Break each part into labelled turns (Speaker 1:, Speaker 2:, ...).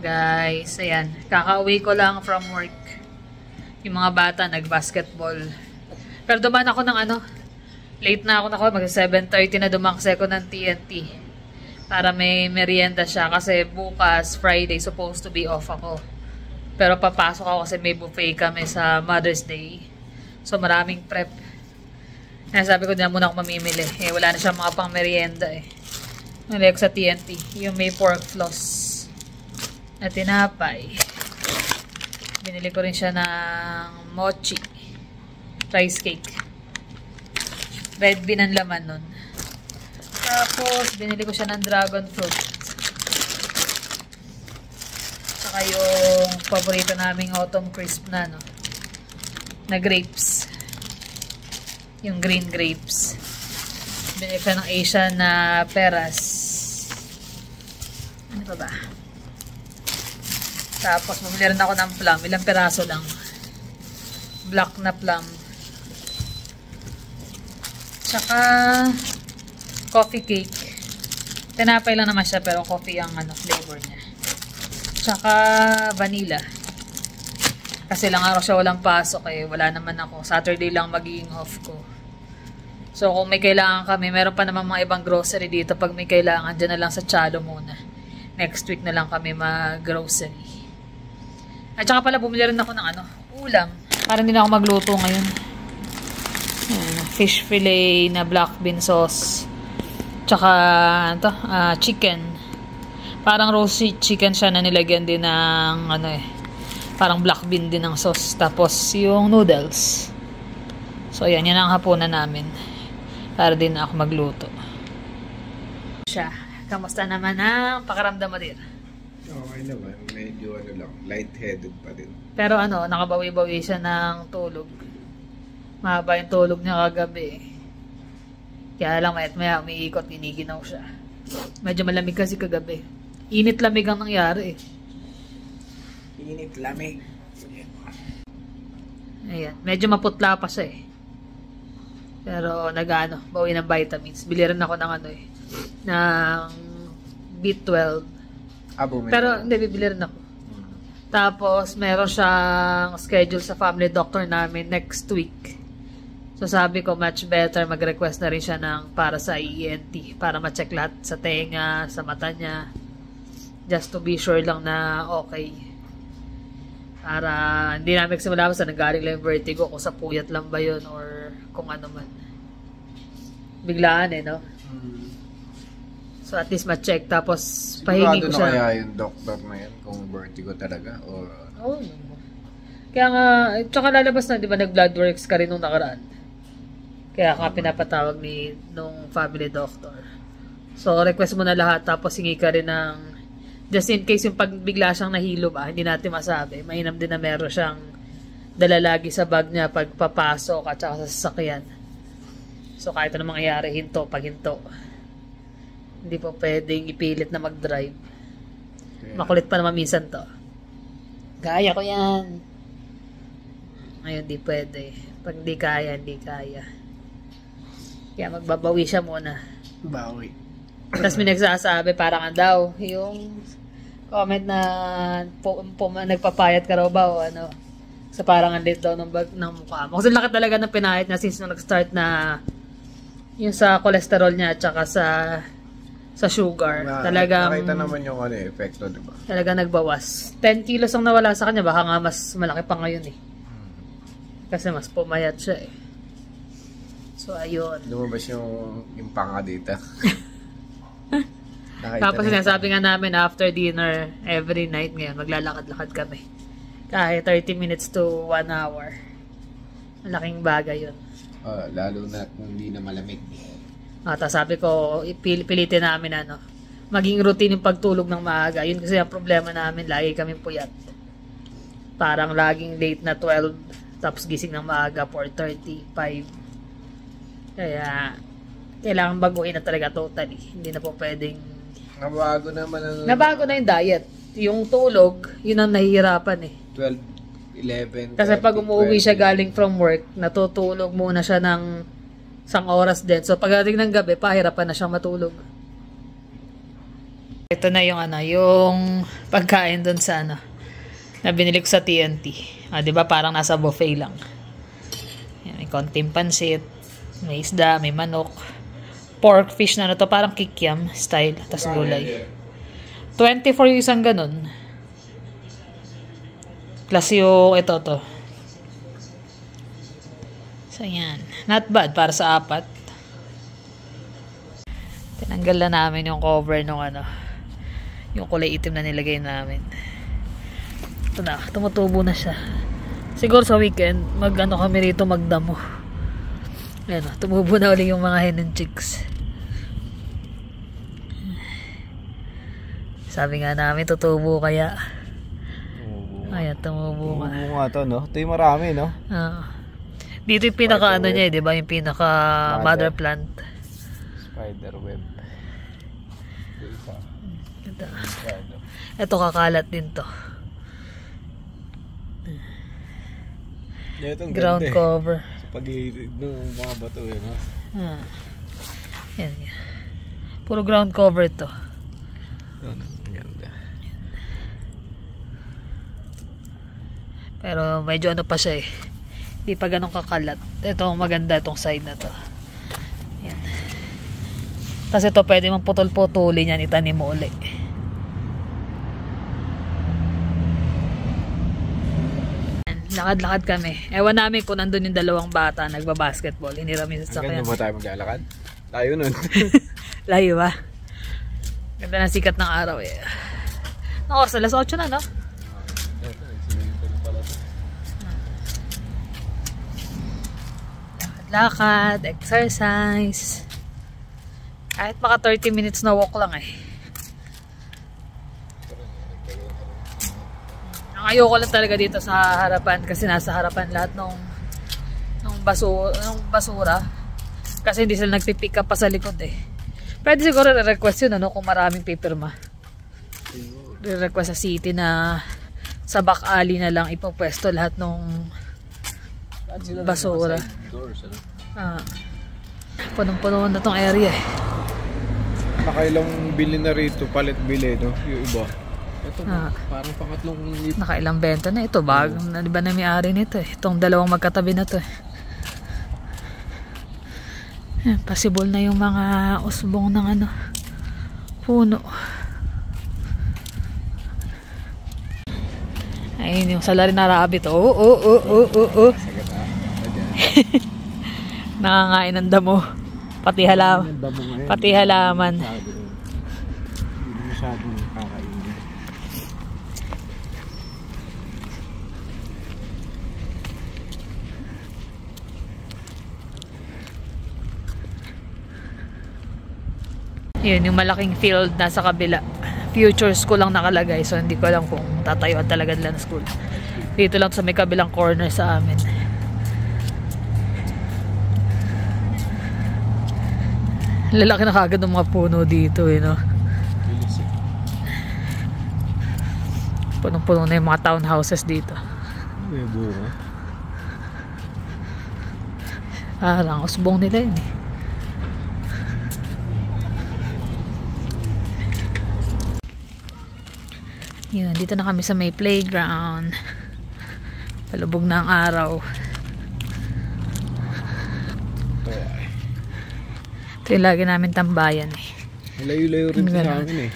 Speaker 1: guys. Ayan, kakauwi ko lang from work. Yung mga bata nag-basketball. Pero dumaan ako ng late na ako mag 7:30 na dumakse ko ng TNT. Para may merienda siya kasi bukas, Friday, supposed to be off ako. Pero papasok ako kasi may buffet kami sa Mother's Day. So maraming prep. Kaya sabi ko na muna ako mamimili. Wala na siya mga pang merienda Nalagay ko sa TNT. Yung may pork floss na tinapay. Binili ko rin siya ng mochi. Rice cake. Red bean ang laman nun. Tapos, binili ko siya ng dragon fruit. Saka yung paborito naming autumn crisp na, na grapes. Yung green grapes. Binili ko siya ng Asian na peras. Ano pa ba? Tapos, bumili rin ako ng plum. Ilang peraso lang. Black na plum. Tsaka, coffee cake. Tinapay lang naman siya, pero coffee ang flavor niya. Tsaka, vanilla. Kasi lang araw siya walang pasok wala naman ako. Saturday lang magiging off ko. So, kung may kailangan kami, meron pa naman mga ibang grocery dito. Pag may kailangan, dyan na lang sa Chalo muna. Next week na lang kami mag-grocery. At saka pala, bumili rin ako ng ulam. Para hindi na ako magluto ngayon. Fish fillet na black bean sauce. Tsaka, chicken. Parang roasted chicken siya na nilagyan din ng, parang black bean din ng sauce. Tapos, yung noodles. So, yan ang hapunan namin. Para din ako magluto. Siya. Kamusta naman ang pakaramdam mo din?
Speaker 2: Okay naman. Medyo lang. Lightheaded pa din.
Speaker 1: Pero nakabawi-bawi siya ng tulog. Mahaba yung tulog niya kagabi. Kaya lang maya umiikot, iniginaw siya. Medyo malamig kasi kagabi. Init-lamig ang nangyari
Speaker 2: Init-lamig.
Speaker 1: Ayan. Medyo maputla pa siya Pero bawi ng vitamins. Bili rin ako ng ng B12. Pero hindi, bibili rin ako. Tapos, meron siyang schedule sa family doctor namin next week. So, sabi ko, much better mag-request na rin siya para sa ENT. Para ma-check lahat sa tenga, sa mata niya. Just to be sure lang na okay. Para hindi namin simula basta nagaling lang yung vertigo. Kung sa puyat lang ba yun or kung ano man. Biglaan no? So, at least ma-check. Tapos, pahingi ko siya.
Speaker 2: Sigurado na kaya yung doctor na yan kung vertigo talaga? Or...
Speaker 1: Oo. Kaya nga, tsaka lalabas na, di ba, nag-bloodworks ka rin nung nakaraan. Kaya nga pinapatawag nung family doctor. So, request mo na lahat, tapos hingi ka rin ng, just in case yung pagbigla siyang nahilo ba, hindi natin masabi. Mainam din na meron siyang dala lagi sa bag niya pag papasok at saka sa sasakyan. So, kahit ano mangyayari, hinto, paghinto. Hindi po pwedeng ipilit na mag-drive. Yeah. Makulit pa naman minsan to. Kaya ko yan. Ngayon, di pwede. Pag di kaya, hindi kaya. Kaya magbabawi siya muna.
Speaker 2: Bawi.
Speaker 1: Tapos may nagsasabi, parang daw, yung comment na nagpapayat ka raw ba o sa parang andit daw ng mukha mo. Kasi laki talaga ng pinayat niya since nung nag-start na yung sa cholesterol niya at saka sa sugar. Talagang
Speaker 2: nakita naman yung epekto, di ba? Talagang
Speaker 1: nagbawas. 10 kilos ang nawala sa kanya. Baka nga mas malaki pa ngayon Kasi mas pumayat siya So, ayun.
Speaker 2: Lumabas yung panga dito.
Speaker 1: Tapos sinasabi nga namin after dinner, every night ngayon, maglalakad-lakad kami. Kahit 30 minutes to 1 hour. Malaking bagay yun.
Speaker 2: Lalo na kung hindi na malamig.
Speaker 1: Tapos sabi ko, pilitin namin maging routine yung pagtulog ng maaga. Yun kasi ang problema namin, lagi kami puyat. Parang laging late na 12, tapos gising ng maaga 4:30, 5. Kaya, kailangan baguhin na talaga totally. Hindi na po pwedeng... Nabago na yung diet. Yung tulog, yun ang nahihirapan
Speaker 2: 12, 11,
Speaker 1: kasi pag umuwi siya galing from work, natutulog muna siya ng 1 oras din. So, pagdating ng gabi, pahirapan na siyang matulog. Ito na yung ano, yung pagkain doon sa ano, na binili ko sa TNT. Ah, 'di ba parang nasa buffet lang. Yan, may konting pansit, may isda, may manok, pork fish na to, parang kikiam style, tas gulay. 24 yung isang ganun. Plus yung ito to. So yan, not bad para sa apat. Tinanggal na namin yung cover nung ano, yung kulay itim na nilagay namin. Ito na, tumutubo na siya. Siguro sa weekend, mag-ano kami rito, magdamo. Ayan, tumubo na ulit yung mga hen and chicks. Sabi nga namin, tutubo kaya. Ayan, tumubo nga.
Speaker 2: Tumubo nga to, no? Ito yung marami, no?
Speaker 1: Dito yung pinaka ano niya, di ba? Yung pinaka mother plant.
Speaker 2: Spider web.
Speaker 1: Ito kakalat din to. Ground cover.
Speaker 2: Sa pag-iirig ng mga bato, no?
Speaker 1: Yan. Puro ground cover to.
Speaker 2: Ganda.
Speaker 1: Pero medyo ano pa siya eh. Hindi pa ganun kakalat. Ito maganda itong side na to. Yan. Kasi ito pwede mong putol-putulin yan, itanim mo ulit. Lakad-lakad kami. Ewan namin kung nandun yung dalawang bata nagbabasketball. Hindi kami sasakyan.
Speaker 2: Hanggang ba tayo maglalakad? Tayo nun.
Speaker 1: Layo ba? Ganda ng sikat ng araw eh. Ng oras, alas 8 na, no? Lakad, exercise. Kahit maka 30 minutes na walk lang eh. Ang ayoko lang talaga dito sa harapan kasi nasa harapan lahat ng basura. Kasi hindi sila nagpipick up pa sa likod eh. Pwede siguro re-request yun ano, kung maraming pipirma. Re-request sa city na sa back alley na lang ipopwesto lahat ng basura. Punong-puno na tong area eh.
Speaker 2: Nakailang bili na rito, palit bili, no? Yung iba. Ito parang pangatlong
Speaker 1: nakailang benta na ito. Bagong na diba na may-ari nito eh. Itong dalawang magkatabi na to eh. Possible na yung mga usbong ng ano, puno. Ayun yung salari na rabbit. Oh. Nangangain ng damo. Pati halaman. Pati halaman.
Speaker 2: Hindi masyadong kakainin.
Speaker 1: Yun, yung malaking field nasa kabila. Future school lang nakalagay. So, hindi ko alam kung tatayuan talaga nila ng school. Dito lang sa may kabilang corner sa amin. Lalaki na kagad ng mga puno dito, eh, no? Punong-puno na yung mga townhouses dito.
Speaker 2: May bunga.
Speaker 1: Lang usbong nila yun, eh. Yun, dito na kami sa may playground. Palubog na ang araw. Ito yung lagi namin tambayan eh.
Speaker 2: Layo-layo rin sa amin eh.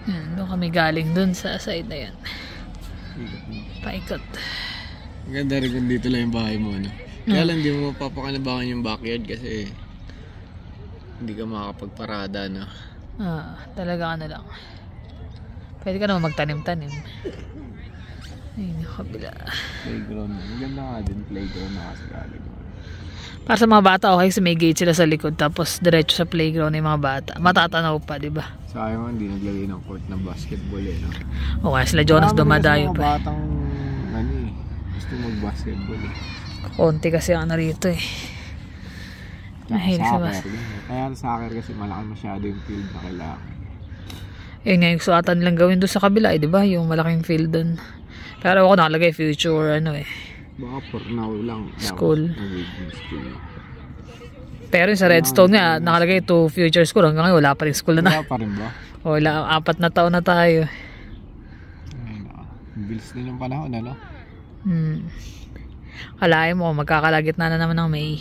Speaker 2: Yan, doon kami galing dun sa side na yan. Paikot. Maganda rin kung dito lang yung bahay mo, ano? Kaya lang hindi mo mapapakanabangan yung backyard kasi hindi ka makakapagparada, no?
Speaker 1: Talaga ano lang. Pwede ka naman magtanim-tanim. Ayun yung kabila.
Speaker 2: Playground. Maganda nga din, playground na kasi galing.
Speaker 1: Para sa mga bata, okay, may gate sila sa likod tapos diretso sa playground ng mga bata. Matatanaw pa, di ba?
Speaker 2: Sayang hindi naglagay ng court na basketball eh, no?
Speaker 1: O kaya sila Jonas dumadayo pa.
Speaker 2: Mga batang gusto mag-basketball eh.
Speaker 1: Konti kasi ang narito eh. Mahilig sa
Speaker 2: Kaya sa soccer kasi malaki masyado yung field na kailangan.
Speaker 1: Yun nga yung suatan lang gawin doon sa kabila eh, di ba? Yung malaking field doon. Pero ako nakalagay future ano eh.
Speaker 2: Baka for now lang.
Speaker 1: School. Pero yung sa Redstone nga, nakalagay to future school. Hanggang ngayon, wala pa rin school na.
Speaker 2: Wala pa rin ba?
Speaker 1: Wala, 4 na taon na tayo.
Speaker 2: Bilis din yung panahon, ano?
Speaker 1: Kalahin mo, magkakalagit na naman ng May.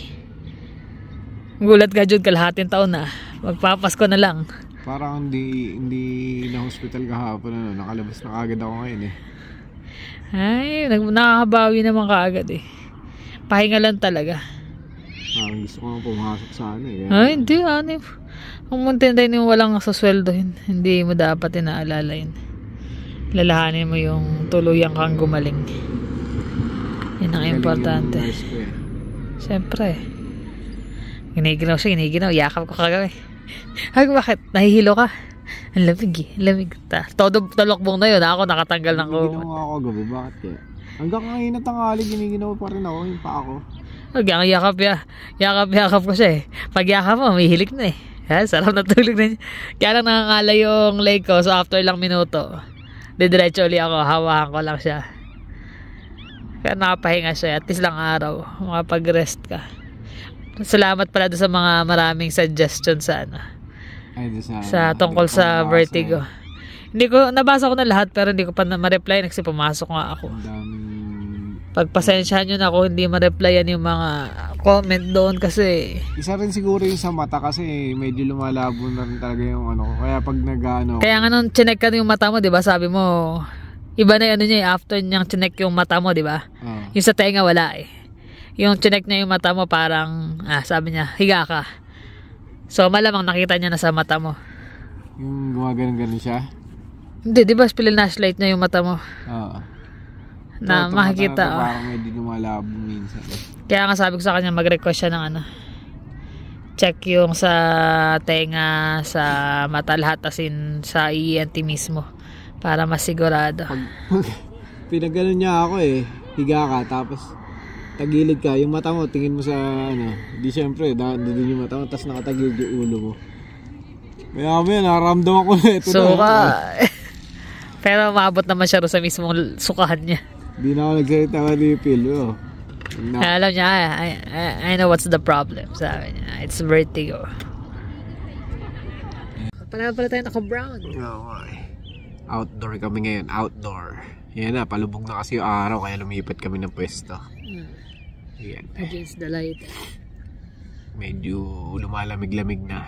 Speaker 1: Gulat ka, Jude, kalahating taon na. Magpapasko na lang.
Speaker 2: Parang hindi na hospital kahapon, ano? Nakalabas na kagad ako ngayon eh.
Speaker 1: Ay, nakakabawi naman kaagad eh. Pahinga lang talaga.
Speaker 2: Gusto ko nga pumasok sa ano eh.
Speaker 1: Ay, hindi, ano. Kung muntinday yung walang sasweldohin, hindi mo dapat inaalala yun. Lalahanin mo yung tuluyan kang gumaling. Yan ang importante. Siyempre. Giniginaw siya, yakap ko kagabi. Ay, bakit? Nahihilo ka? Ang lamig eh, lamig. Todo talokbong na yun, ako nakatanggal ng kumot.
Speaker 2: Giniginaw ako gabi, bakit kaya? Hanggang ngayon na tanghali, giniginaw pa rin ako, yung pa ako.
Speaker 1: Hanggang yakap ko siya eh. Pag yakap mo, may hilik na eh. Sarap na tulog na niya. Kaya lang nakakala yung leg ko, so after lang minuto, didiretso ulit ako, hawakan ko lang siya. Kaya nakapahinga siya, at least lang araw, makapag-rest ka. Salamat pala doon sa mga maraming suggestions sa ano. Sa tungkol sa vertigo. Hindi ko, nabasa ko na lahat pero hindi ko pa ma-reply kasi pumasok nga ako. Pagpasensyahan nyo na ako hindi ma-replyan yung mga comment doon kasi
Speaker 2: isa rin siguro yung sa mata kasi medyo lumalabo na rin talaga yung ano ko. Kaya pag nag-ano.
Speaker 1: Kaya nga nung chinek ka yung mata mo, di ba? Sabi mo, iba na yung ano niya after niyang chinek yung mata mo, di ba? Yung sa tenga wala eh. Yung chinek niya yung mata mo parang, sabi niya, higa ka. So malamang nakita niya na sa mata mo.
Speaker 2: Yung gumagano'n siya?
Speaker 1: Hindi, di ba flashlight niya yung mata mo?
Speaker 2: Oo.
Speaker 1: Na
Speaker 2: ito,
Speaker 1: makikita.
Speaker 2: Parang medyo lumalabo minsan.
Speaker 1: Kaya nga sabi ko sa kanya mag-request siya ng ano. Check yung sa tenga, sa mata lahat as in sa ENT mismo. Para masigurado.
Speaker 2: Pinagano niya ako eh. Higa ka tapos tagilid ka. Yung mata mo tingin mo sa ano. Di syempre doon yung mata mo tapos nakatagilid yung ulo mo. Kaya naramdaman ko na ito.
Speaker 1: Suka. Pero maabot naman siya sa mismong sukahan niya.
Speaker 2: Di na ako nagsalita ka ni Phil.
Speaker 1: Alam niya, I know what's the problem. Sabi niya, it's vertigo. Pala tayo naka-brown.
Speaker 2: Outdoor kami ngayon, outdoor. Yan na, palubog na kasi yung araw kaya lumipat kami ng pwesto. Yan.
Speaker 1: Against the light.
Speaker 2: Medyo lumalamig-lamig na.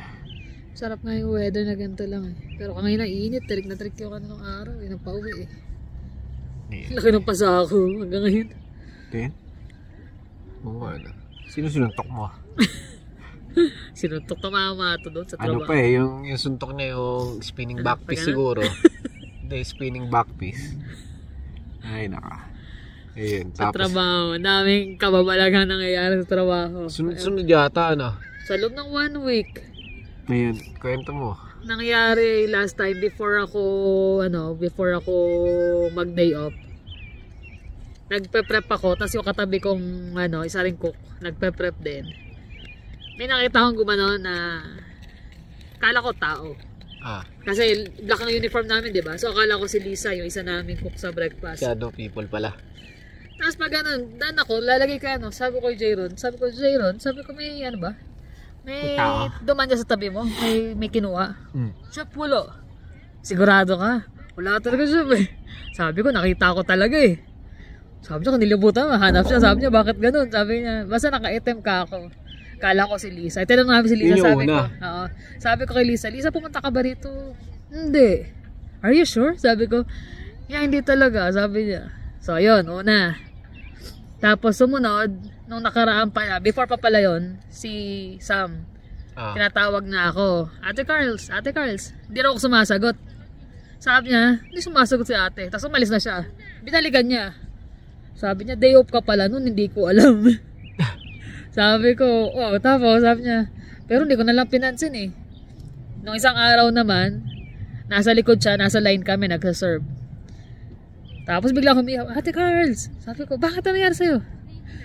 Speaker 1: Sarap nga yung weather na ganito lang eh. Pero ngayon na init, tarik na tarik yung kanong araw. Yun ang pauwi eh. Laki ng pasa ako hanggang ngayon.
Speaker 2: Then? Oo ano. Sino sinuntok mo?
Speaker 1: Sinuntok na mama ito doon sa trabaho.
Speaker 2: Ano pa eh, yung suntok niya yung spinning back piece siguro. Hindi, spinning back piece. Ay naka. Ayun,
Speaker 1: sa tapos, trabaho, daming kababalagan nangyayari sa trabaho.
Speaker 2: Sunod yata ano?
Speaker 1: Sa loob ng 1 week.
Speaker 2: Ayun, kwento mo.
Speaker 1: Nangyari last time before ako mag-day off. Nagpe-prep ako, tapos yung katabi kong isa ring cook, nagpe-prep din. May nakita akong gumano na kala ko tao. Kasi black ang uniform namin, 'di ba? So akala ko si Lisa, yung isa naming cook sa breakfast.
Speaker 2: Shadow people pala.
Speaker 1: Tapos pag dan ako, lalagay ka sabi ko Jayron, sabi ko may ano ba? May duman dyan sa tabi mo, may kinuha. Siya pulo. Sigurado ka? Wala talaga siya eh. Sabi ko, nakita ko talaga eh. Sabi niya, kung nilibutan, mahanap siya. Sabi niya, bakit ganun? Sabi niya, basta naka-item ka ako. Kala ko si Lisa. Tinanong namin si Lisa, sabi ko kay Lisa, pumunta ka ba rito? Hindi. Are you sure? Sabi ko, hindi talaga. Sabi niya. So, yun, una. Tapos sumunod, nung nakaraan pa, before pa pala yun, si Sam, tinatawag na ako, Ate Carls, hindi na ako sumasagot. Sabi niya, hindi sumasagot si ate. Tapos umalis na siya. Binalikan niya. Sabi niya, day off ka pala nun, hindi ko alam. Sabi ko, tapos sabi niya, pero hindi ko nalang pinansin eh. Nung isang araw naman, nasa likod siya, nasa line kami, nagsaserve. Tapos bigla humiyaw, Ate Carls, sabi ko, bakit nangyari sa'yo?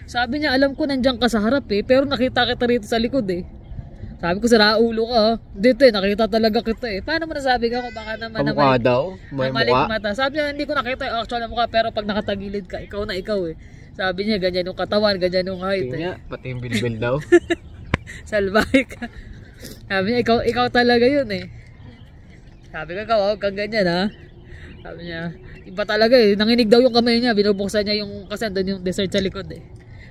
Speaker 1: Sabi niya, alam ko nandiyan ka sa harap eh, pero nakita kita rito sa likod eh. Sabi ko, sira ulo ka, ha? Dito nakita talaga kita Paano mo nasabi ka ko? Baka naman na
Speaker 2: Kamukha daw? May
Speaker 1: mali
Speaker 2: mukha?
Speaker 1: mata. Sabi niya, hindi ko nakita yung actual na mukha, pero pag nakatagilid ka, ikaw na ikaw Sabi niya, ganyan yung katawan, ganyan yung height
Speaker 2: Tingnan, pati yung bilbil daw.
Speaker 1: Salbahe ka. Sabi niya, ikaw talaga yun Sabi ko, huwag kang ganyan ha. Sabi niya, iba talaga Nanginig daw yung kamay niya, binubuksan niya yung, kasi andun yung dessert sa likod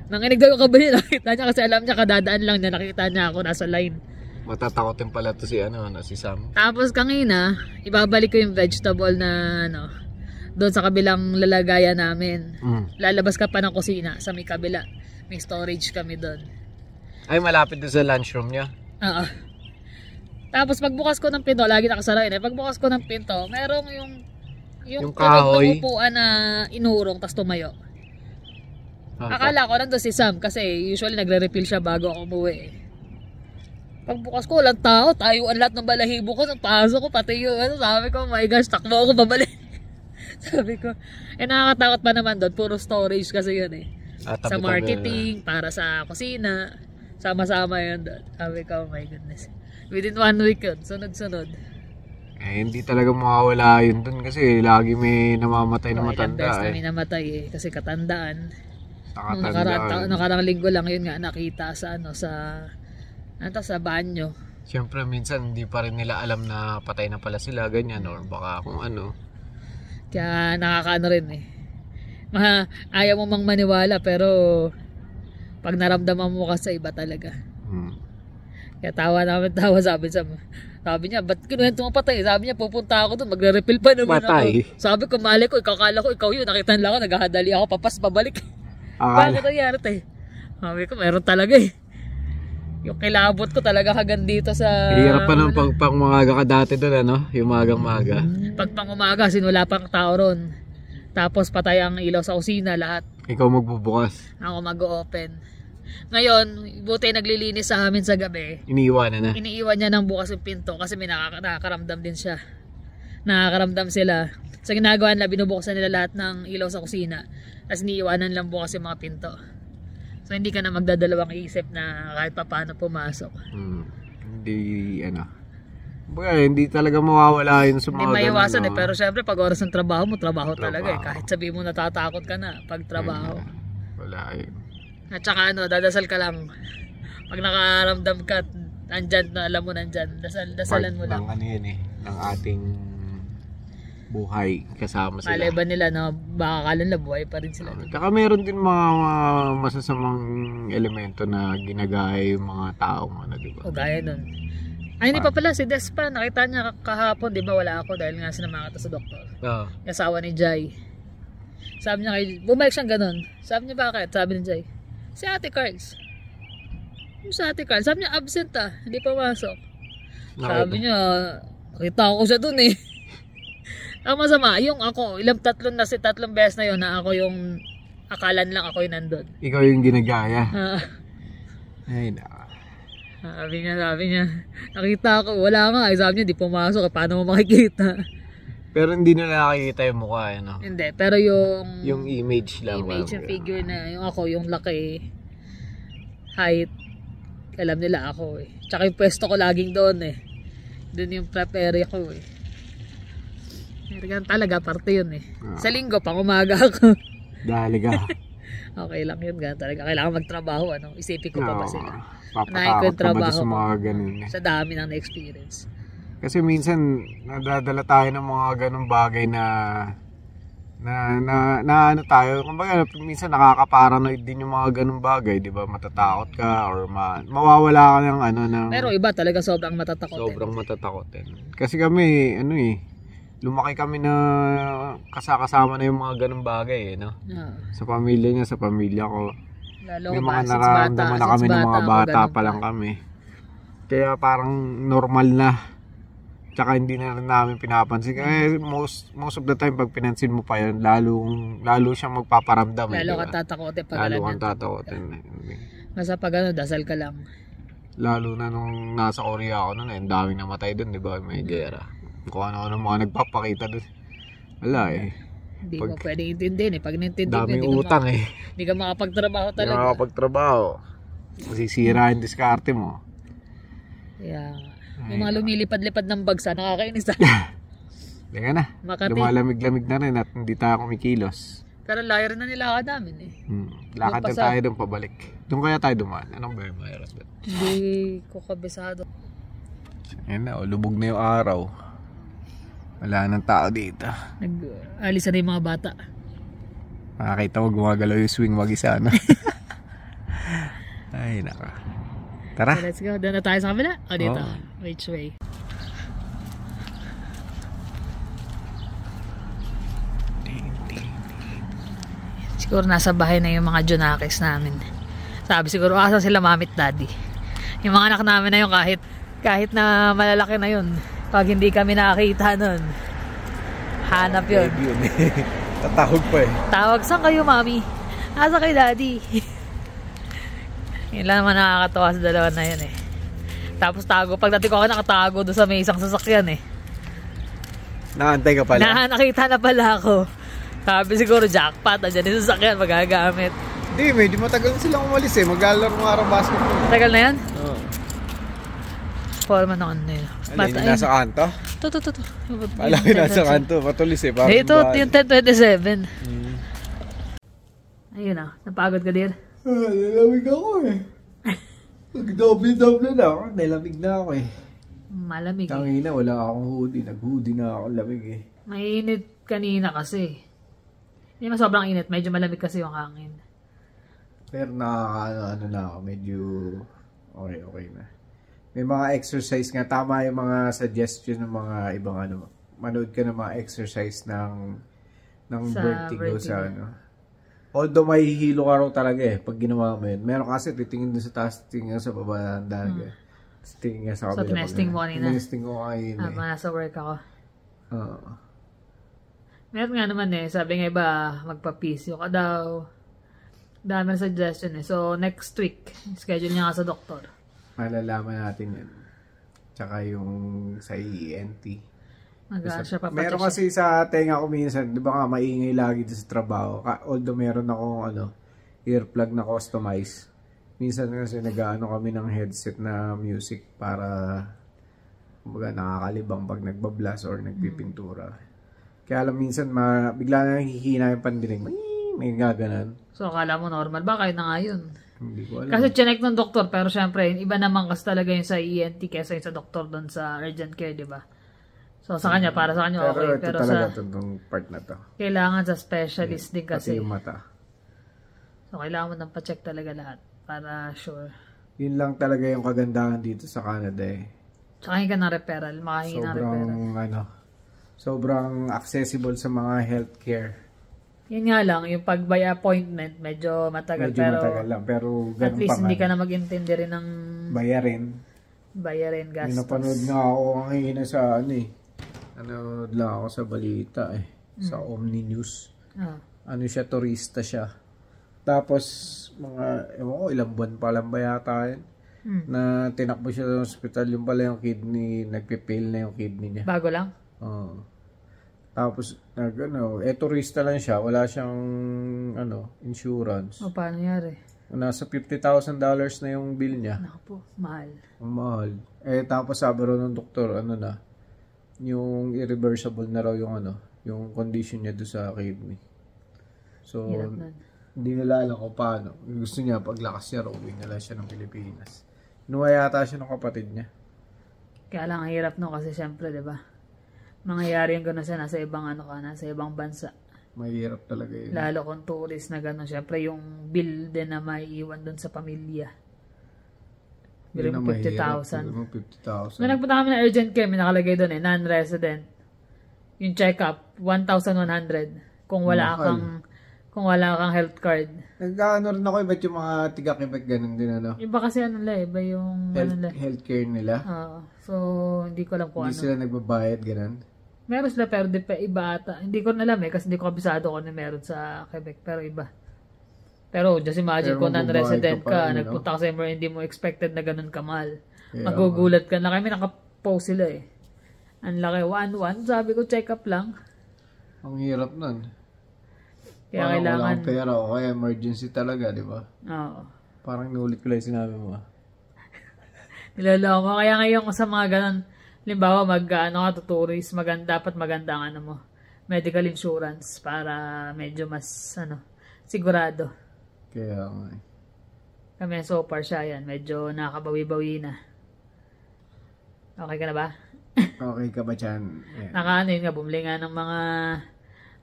Speaker 1: Nanginig daw yung kamay niya, nakita niya kasi alam niya kadadaan lang niya, nakita niya ako nasa line.
Speaker 2: Matatakotin pala to si si Sam.
Speaker 1: Tapos kanina, ibabalik ko yung vegetable na doon sa kabilang lalagayan namin. Lalabas ka pa ng kusina sa may kabila. May storage kami doon.
Speaker 2: Ay, malapit doon sa lunchroom niya?
Speaker 1: Oo. Tapos pagbukas ko ng pinto, lagi nakasara pagbukas ko ng pinto, merong yung
Speaker 2: kahoy
Speaker 1: ng upuan na inurong tas tumayo. Akala ko nandun si Sam kasi usually nagre-refill siya bago ako umuwi Pagbukas ko, walang tao, tayo ang lahat ng balahibo ko, nang pasok ko, pati yung sabi ko, oh my gosh, takbo ako babalik. Sabi ko, nakakatakot pa naman doon, puro storage kasi yun sa marketing, para sa kusina, sama-sama yun doon. Sabi ko, oh my goodness. Within 1 week yun, sunod-sunod.
Speaker 2: Hindi talaga mawawala yun doon kasi lagi may namamatay na matanda
Speaker 1: Ilang beses na may namatay kasi katandaan. Nakarang linggo lang yun nga nakita sa sa banyo.
Speaker 2: Siyempre minsan hindi pa rin nila alam na patay na pala sila ganyan or baka kung ano.
Speaker 1: Kaya nakakaano rin ayaw mo mang maniwala pero pag naramdaman mo kasi iba talaga. Kaya tawa sabi niya, ba't kinuwento mo patay? Sabi niya, pupunta ako doon, magre-refill pa naman
Speaker 2: patay.
Speaker 1: Ako. Sabi ko, mali ko, kala ko ikaw yun, nakitan lang ako, naghahadali ako, pabalik. Bakit nangyari Sabi ko, meron talaga Yung kilabot ko talaga hanggang dito sa...
Speaker 2: Hirap pa ng pang-umaga ka dati doon, yung magang-maga.
Speaker 1: Pag pang-umaga, sinula pang tao ron. Tapos patay ang ilaw sa kusina, lahat.
Speaker 2: Ikaw magbubukas.
Speaker 1: Ako mag-open. Ngayon, buti naglilinis sa amin sa gabi.
Speaker 2: Iniiwan na.
Speaker 1: Iniiwan niya ng bukas yung pinto kasi may nakakaramdam din siya. Nakakaramdam sila. Sa ginagawa nila, binubuksan nila lahat ng ilaw sa kusina. Tapos iniiwanan lang bukas yung mga pinto. So hindi ka na magdadalawang isip na kahit pa paano pumasok.
Speaker 2: Hindi talaga mawawala yun sa mga
Speaker 1: hindi maiwasan pero syempre pag oras ng trabaho mo, trabaho talaga Kahit sabihin mo natatakot ka na pag trabaho.
Speaker 2: Wala
Speaker 1: At saka dadasal ka lang. Pag nakaramdam ka, andyan na alam mo nandyan. Dasalan mo lang.
Speaker 2: Ng ating buhay kasama sila.
Speaker 1: Maliban nila baka akala nila buhay pa rin sila.
Speaker 2: Tsaka meron din mga masasamang elemento na ginagaya yung mga taong diba?
Speaker 1: O gaya nun. Ay, hindi pa pala si Des pa. Nakita niya kahapon, di ba wala ako dahil nga sinamahan kita sa doktor. Yung asawa ni Jai. Sabi niya bumalik siyang ganun. Sabi niya bakit? Sabi ni Jai, si Ate Carls. Si Ate Carls. Sabi niya absent hindi pa masok. Sabi niya, nakita ko siya dun Ang masama, yung ako, tatlong beses na yun na ako yung akalan lang ako yung nandun.
Speaker 2: Ikaw yung ginagaya. Ay,
Speaker 1: Sabi niya, nakita ko, wala nga. Sabi niya, di pumasok. Paano mo makikita?
Speaker 2: Pero hindi na nakikita yung mukha,
Speaker 1: Hindi, pero yung
Speaker 2: image lang.
Speaker 1: Image yung figure na, yung ako, yung laki, height, alam nila ako Tsaka yung pwesto ko laging doon Doon yung prep area ko Talaga, parte yun Sa linggo, pang umaga ako.
Speaker 2: Dali ka.
Speaker 1: Okay lang yun, talaga. Kailangan magtrabaho, Isipin ko pa ba sila?
Speaker 2: Papatakot ka ba sa mga ganun
Speaker 1: Sa dami ng experience.
Speaker 2: Kasi minsan, nadadala tayo ng mga ganung bagay na ano tayo. Kumbaga, minsan nakaka-paranoid din yung mga ganung bagay, di ba? Matatakot ka or mawawala ka ng
Speaker 1: Pero iba talaga sobrang matatakotin.
Speaker 2: Sobrang matatakotin. Kasi kami, lumaki kami na kasama na yung mga ganung bagay Sa pamilya niya, sa pamilya ko. May mga nararamdaman na kami ng mga bata pa lang kami. Kaya parang normal na. Tsaka hindi na rin namin pinapansin. Kaya most of the time pag pinansin mo pa yan, lalo siyang magpaparamdam.
Speaker 1: Lalo kang tatakotin.
Speaker 2: Lalo kang tatakotin.
Speaker 1: Basta pag dasal ka lang.
Speaker 2: Lalo na nung nasa Korea ako noon, ang daming namatay doon, di ba? May gera. Kung ano mga nagpapakita doon. Wala
Speaker 1: Hindi mo pwedeng intindihin Pag nintindi mo,
Speaker 2: daming utang
Speaker 1: hindi ka makapagtrabaho talaga.
Speaker 2: Hindi ka makapagtrabaho. Masisira yung diskarte mo.
Speaker 1: Yeah. Yung mga lumilipad-lipad ng bagsa, nakakainis.
Speaker 2: Teka na.
Speaker 1: Makati.
Speaker 2: Lumalamig-lamig na rin at hindi tayo kumikilos.
Speaker 1: Pero layo rin na nilakad namin eh.
Speaker 2: Lakad
Speaker 1: Doon
Speaker 2: na
Speaker 1: pa
Speaker 2: tayo doon pabalik. Doon kaya tayo dumaan. Anong ba yung mayroon doon?
Speaker 1: Hindi ko kabisado.
Speaker 2: Ayan na, lubog na yung araw. Wala nang tao dito.
Speaker 1: Nag-alisa na yung mga bata.
Speaker 2: Makakita mo gumagalaw yung swing mag-isa, no? Ay, naka. Tara.
Speaker 1: So let's go. Doon na tayo sa kabila. O dito.
Speaker 2: Oh.
Speaker 1: Which way? Siguro nasa bahay na yung mga Junakis namin. Sabi siguro, asa sila mamit daddy. Yung mga anak namin na yun kahit na malalaki na yun. Pag hindi kami nakakita nun, hanap yun.
Speaker 2: Tatawag pa eh.
Speaker 1: Tawag, saan kayo mami? Asa kay daddy? Yun lang naman nakakatawa sa dalawa na yun eh. Tapos tago, pagdating ko ako nakatago doon sa may isang sasakyan eh.
Speaker 2: Naantay ka pala?
Speaker 1: Nakita na pala ako. Sabi siguro jackpot, andyan yung sasakyan, magagamit.
Speaker 2: Hindi, medyo matagal na silang umalis eh. Maglalaro ng araw basketball.
Speaker 1: Tagal na yan?
Speaker 2: Oo.
Speaker 1: Forma na ano yun.
Speaker 2: Alin, yung nasa kanto?
Speaker 1: Ito.
Speaker 2: Alam ko nasa kanto, matulis eh.
Speaker 1: Ito, yung 10:27. Ayun na, napagod ka din?
Speaker 2: Nalamig ako eh. Nag-double na ako. Nalamig na ako eh.
Speaker 1: Malamig eh.
Speaker 2: Tangina, wala akong hoodie. Nag-hoodie na ako. Lamig eh.
Speaker 1: Mainit kanina kasi. Hindi man sobrang init. Medyo malamig kasi yung hangin.
Speaker 2: Pero nakaka-ano na ako. Medyo okay na. May mga exercise nga. Tama yung mga suggestion ng mga ibang ano. Manood ka ng mga exercise ng vertigo sa ano. Although may hilo ka raw talaga eh. Pag ginawa mo yun. Meron kasi titingin doon sa taas. Titingin sa baba ng dagat. Titingin sa kabila.
Speaker 1: So, tinesting mo kanina?
Speaker 2: Tinesting ko kanina eh.
Speaker 1: Nasa work ako.
Speaker 2: Oo.
Speaker 1: Meron nga naman eh. Sabi nga iba, magpa-PCO ka daw. Dami na suggestion eh. So, next week, schedule niya nga sa doktor.
Speaker 2: Malalaman natin yan. Tsaka yung sa ENT.
Speaker 1: Siya
Speaker 2: Meron kasi sa tenga ko minsan, di ba nga maingay lagi sa trabaho. Although meron akong earplug na customize. Minsan kasi nag-ano kami ng headset na music para kumbaga nakakalibang pag nagbablast or nagpipintura. Kaya alam minsan bigla na hihina yung pandinig. May gaganan.
Speaker 1: So akala mo normal ba? Kahit na nga yun.
Speaker 2: Hindi ko alam.
Speaker 1: Kasi chinek ng doktor pero syempre iba naman kasi talaga yung sa ENT kesa yung sa doktor doon sa urgent care, di ba? So sa kanya, para sa kanya okay.
Speaker 2: Pero ito talaga itong part na to.
Speaker 1: Kailangan sa specialist din kasi.
Speaker 2: Pati yung mata.
Speaker 1: So kailangan mo nang pa-check talaga lahat para sure.
Speaker 2: Yun lang talaga yung kagandahan dito sa Canada eh.
Speaker 1: Tsaka hingi ka ng referral, makahingi ng referral.
Speaker 2: Sobrang accessible sa mga healthcare.
Speaker 1: Yun nga lang, yung pag by appointment, medyo matagal.
Speaker 2: Matagal lang, pero ganun
Speaker 1: at least hindi ka na mag-intindi rin ng bayarin gastos.
Speaker 2: Napanood nga ako kanina sa nanood lang ako sa balita sa Omni News. Ano siya, turista siya. Tapos, ilang buwan pa lang ba yata yun? Na tinakbo siya sa hospital, yung pala yung kidney, nagpipail na yung kidney niya.
Speaker 1: Bago lang?
Speaker 2: Oo. Tapos, turista lang siya, wala siyang, insurance.
Speaker 1: O, paano nangyari?
Speaker 2: Nasa $50,000 na yung bill niya.
Speaker 1: Naku po, mahal.
Speaker 2: Mahal. Tapos sabi raw ng doktor, yung irreversible na raw yung condition niya doon sa kidney. So, hindi nila alam kung paano. Gusto niya, paglakas niya, uwi nila siya ng Pilipinas. Inuwa yata siya ng kapatid niya.
Speaker 1: Kaya lang, ang hirap kasi syempre, di ba? Mangyayari yung gano'n siya, nasa ibang nasa ibang bansa.
Speaker 2: Mahirap talaga yun.
Speaker 1: Lalo kung tourist na gano'n, syempre yung bill din na maiiwan doon sa pamilya. Bili mo 50,000. Nung nagpunta kami na urgent care, may nakalagay doon non-resident. Yung check-up, 1,100. Kung wala kang health card.
Speaker 2: Nag-ano rin ako, ba't yung mga tiga-Quebec ganun din,
Speaker 1: Iba kasi iba yung
Speaker 2: healthcare nila.
Speaker 1: So, hindi ko alam kung
Speaker 2: hindi sila nagbabayad, ganun.
Speaker 1: Meron sila, pero iba ata. Hindi ko alam kasi hindi ko kabisado kung meron sa Quebec, pero iba. Pero just imagine kung non-resident ka, nagpunta ka sa hindi mo expected na ganun kamahal. Magugulat ka na. Kami nakapost sila Ang laki, 1,1. Sabi ko, check up lang.
Speaker 2: Ang hirap nun.
Speaker 1: Kaya kailangan
Speaker 2: walang pera o kaya emergency talaga, di ba?
Speaker 1: Oo.
Speaker 2: Parang nulit ko lang sinabi mo.
Speaker 1: Niloloko. Kaya ngayon sa mga ganun, limbawa tourist, dapat maganda ang ano mo, medical insurance para medyo mas sigurado.
Speaker 2: Kaya
Speaker 1: Kami so far siya yan, medyo nakabawi-bawi na. Okay ka na ba?
Speaker 2: okay ka ba dyan?
Speaker 1: Yun nga, bumili nga ng mga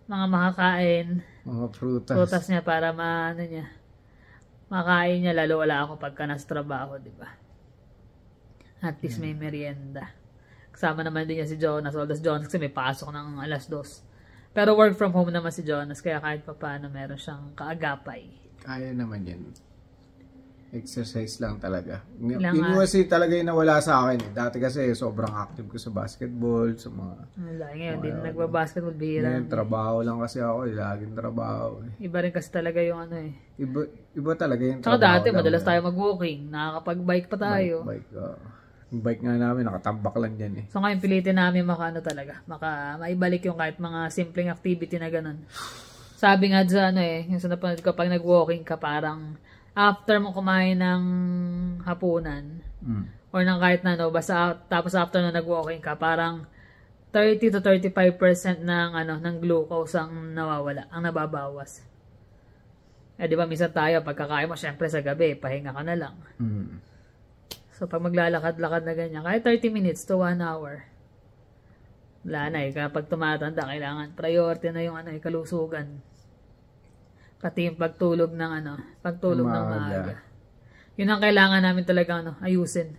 Speaker 1: makakain.
Speaker 2: Mga prutas.
Speaker 1: Prutas niya para makain niya, lalo wala ako pagka nasa trabaho, di ba? At least may merienda. Kasama naman din niya si Jonas, although Jonas kasi may pasok ng 2:00. Pero work from home naman si Jonas, kaya kahit pa paano meron siyang kaagapay.
Speaker 2: Kaya naman yan. Exercise lang talaga. Yun kasi talaga yung nawala sa akin. Dati kasi sobrang active ko sa basketball, sa mga...
Speaker 1: Ngayon, din nagbabasketball, bihira.
Speaker 2: Ngayon, trabaho lang kasi ako. Laging trabaho.
Speaker 1: Iba rin kasi talaga yung
Speaker 2: Iba talaga yung
Speaker 1: trabaho.
Speaker 2: Saka
Speaker 1: dati, madalas tayo mag-walking. Nakakapag-bike pa tayo.
Speaker 2: Yung bike nga namin, nakatambak lang dyan eh.
Speaker 1: So ngayon, pilitin namin maibalik yung kahit mga simpleng activity na ganun. Sabi nga dyan, yung sa napanood ko, pag nag-walking ka, parang after mo kumain ng hapunan, or ng kahit tapos after na nag-walking ka, parang 30 to 35% ng glucose ang nawawala, ang nababawas. Di ba, minsan tayo, pagkakain mo, syempre sa gabi, pahinga ka na lang. So, pag maglalakad-lakad na ganyan, kahit 30 minutes to 1 hour, wala na kapag tumatanda, kailangan priority na yung kalusugan. Pati yung pagtulog ng maaga. Yun ang kailangan namin talaga ayusin.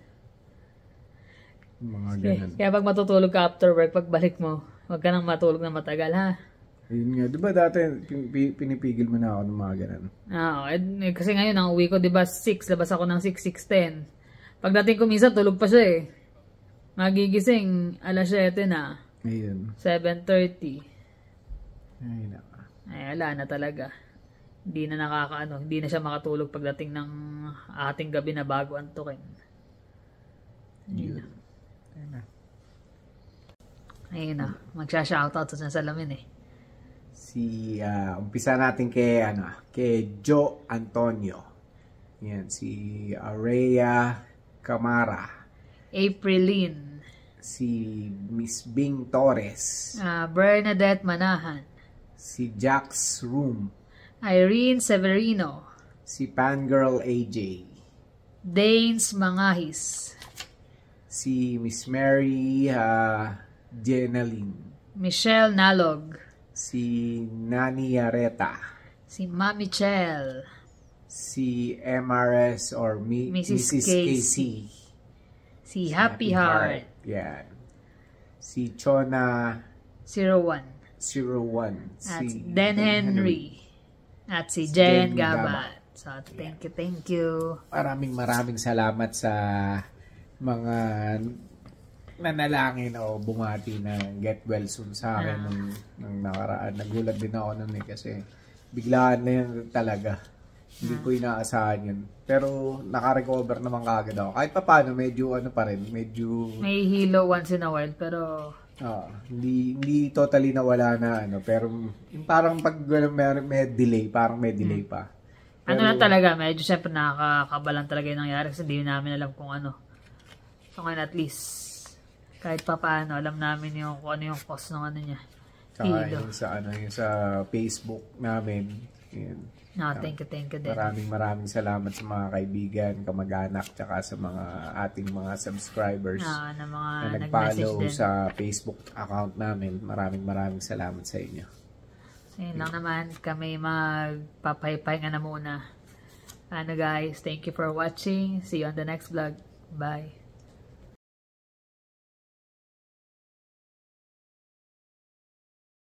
Speaker 2: Mga ganun.
Speaker 1: Kaya pag matutulog ka after work, pagbalik mo, huwag ka nang matulog na matagal, ha?
Speaker 2: Yun nga. Di ba dati, pinipigil mo na ako ng mga ganun?
Speaker 1: Kasi ngayon, ang uwi ko, di ba, 6, labas ako ng 6:10. Pagdating ko minsan, tulog pa siya eh. Magigising, 7:00 na.
Speaker 2: Ayun.
Speaker 1: 7:30.
Speaker 2: Ay,
Speaker 1: wala na talaga. Hindi na siya makatulog pagdating ng ating gabi na bago antukin. Ayun na. Magsha-shoutout sa salamin eh.
Speaker 2: Umpisa natin kay Joe Antonio. Yan, si Araya Camara.
Speaker 1: Aprilin.
Speaker 2: Si Miss Bing Torres.
Speaker 1: Bernadette Manahan.
Speaker 2: Si Jax Room.
Speaker 1: Irene Severino.
Speaker 2: Si Pangirl AJ.
Speaker 1: Danes Mangahis.
Speaker 2: Si Miss Mary Jenaline.
Speaker 1: Michelle Nalog.
Speaker 2: Si Nani Areta.
Speaker 1: Si Mami Chel.
Speaker 2: Si MRS or Mrs. Casey.
Speaker 1: Si Happy Heart.
Speaker 2: Yan. Si Chona
Speaker 1: 01.
Speaker 2: At
Speaker 1: si Den Henry. At si Jen Gabat. So, thank you.
Speaker 2: Maraming salamat sa mga nanalangin o bumati na get well soon sa akin nung nakaraan. Nagulat din ako nun kasi biglaan na yan talaga. Hindi ko inaasahan yun. Pero naka-recover naman kagad ako. Kahit pa paano, medyo pa rin.
Speaker 1: May hilo once in a while, pero...
Speaker 2: hindi totally nawala na pero parang pag may delay, parang may delay pa. Pero,
Speaker 1: na talaga, medyo syempre nakakabalan talaga yung nangyari kasi hindi namin alam kung ano. So ngayon at least, kahit pa paano, alam namin kung ano yung cost ng niya.
Speaker 2: Yung sa Facebook namin. Yun.
Speaker 1: Thank you din.
Speaker 2: Maraming salamat sa mga kaibigan, kamag-anak, tsaka sa mga ating mga subscribers
Speaker 1: na
Speaker 2: nag-follow sa Facebook account namin. Maraming salamat sa inyo.
Speaker 1: Ayun lang naman, kami magpapahinga na muna. Guys, thank you for watching. See you on the next vlog. Bye.